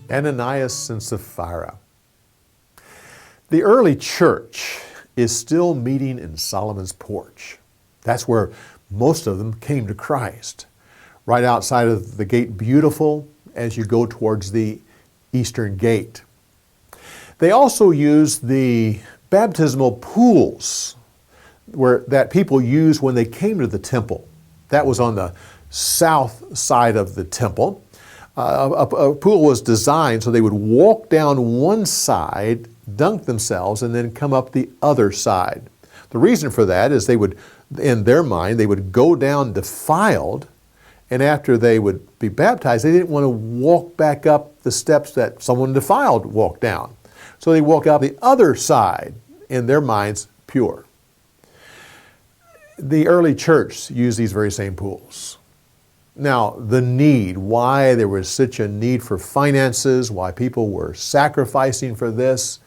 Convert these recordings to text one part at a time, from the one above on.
Ananias and Sapphira. The early church is still meeting in Solomon's porch. That's where most of them came to Christ. Right outside of the gate Beautiful as you go towards the eastern gate. They also used the baptismal pools that people used when they came to the temple. That was on the south side of the temple. A pool was designed so they would walk down one side, dunk themselves, and then come up the other side. The reason for that is they would, in their mind, they would go down defiled, and after they would be baptized, they didn't want to walk back up the steps that someone defiled walked down. So they walk out the other side, in their minds, pure. The early church used these very same pools. Now, the need, why there was such a need for finances, why people were sacrificing for this,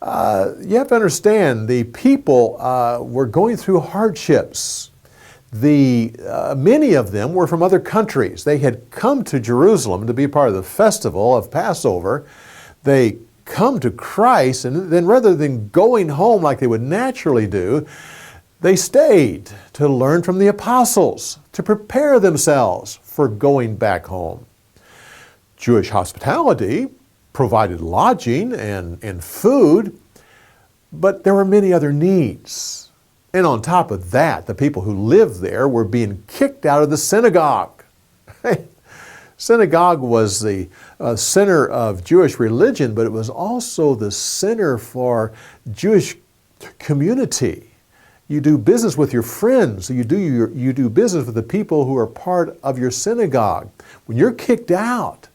you have to understand the people were going through hardships. Many of them were from other countries. They had come to Jerusalem to be part of the festival of Passover. They come to Christ, and then rather than going home like they would naturally do, they stayed to learn from the apostles, to prepare themselves for going back home. Jewish hospitality provided lodging and food, but there were many other needs. And on top of that, the people who lived there were being kicked out of the synagogue. Synagogue was the center of Jewish religion, but it was also the center for Jewish community. You do business with your friends. You do business with the people who are part of your synagogue. When you're kicked out,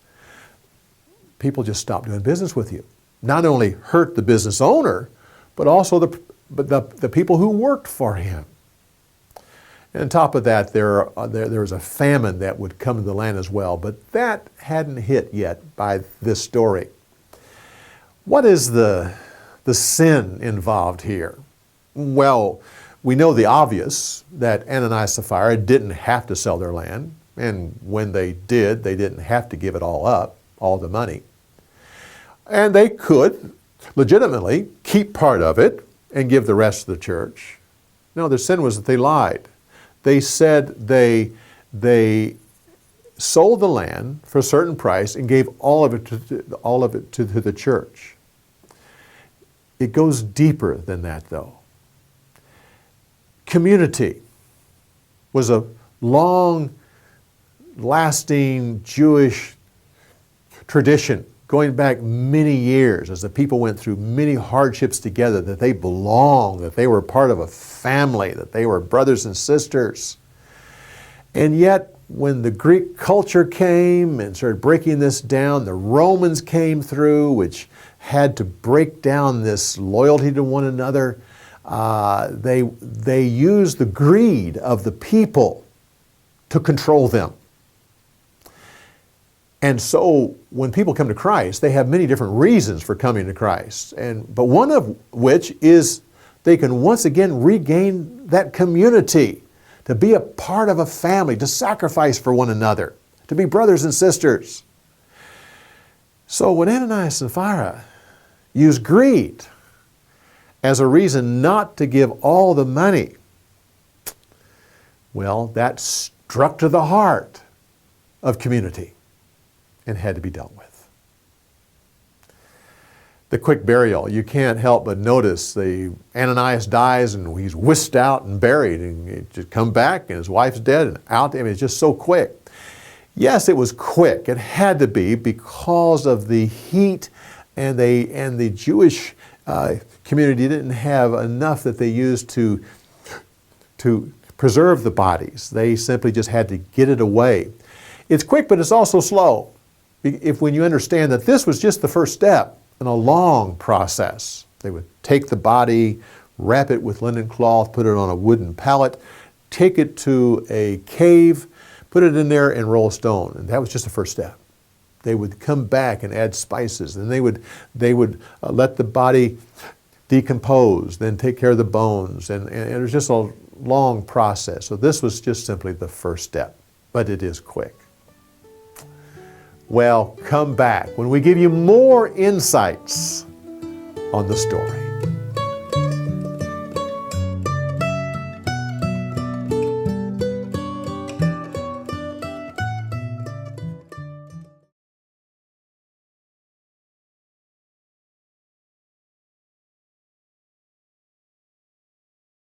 people just stop doing business with you. Not only hurt the business owner, but also the people who worked for him. And on top of that, there was a famine that would come to the land as well, but that hadn't hit yet by this story. What is the sin involved here? Well, we know the obvious, that Ananias and Sapphira didn't have to sell their land, and when they did, they didn't have to give it all up, all the money. And they could legitimately keep part of it and give the rest to the church. No, their sin was that they lied. They said they sold the land for a certain price and gave all of it to the church. It goes deeper than that, though. Community was a long-lasting Jewish tradition going back many years as the people went through many hardships together, that they belonged, that they were part of a family, that they were brothers and sisters. And yet, when the Greek culture came and started breaking this down, the Romans came through, which had to break down this loyalty to one another. They used the greed of the people to control them. And so when people come to Christ, they have many different reasons for coming to Christ. But one of which is they can once again regain that community, to be a part of a family, to sacrifice for one another, to be brothers and sisters. So when Ananias and Sapphira used greed as a reason not to give all the money, well, that struck to the heart of community and had to be dealt with. The quick burial, you can't help but notice Ananias dies and he's whisked out and buried, and he just come back and his wife's dead and out. I mean, it's just so quick. Yes, it was quick. It had to be because of the heat, and the Jewish community didn't have enough that they used to preserve the bodies. They simply just had to get it away. It's quick, but it's also slow. When you understand that this was just the first step in a long process. They would take the body, wrap it with linen cloth, put it on a wooden pallet, take it to a cave, put it in there and roll a stone. And that was just the first step. They would come back and add spices, and they would let the body decompose, then take care of the bones. And it was just a long process. So this was just simply the first step, but it is quick. Well, come back when we give you more insights on the story.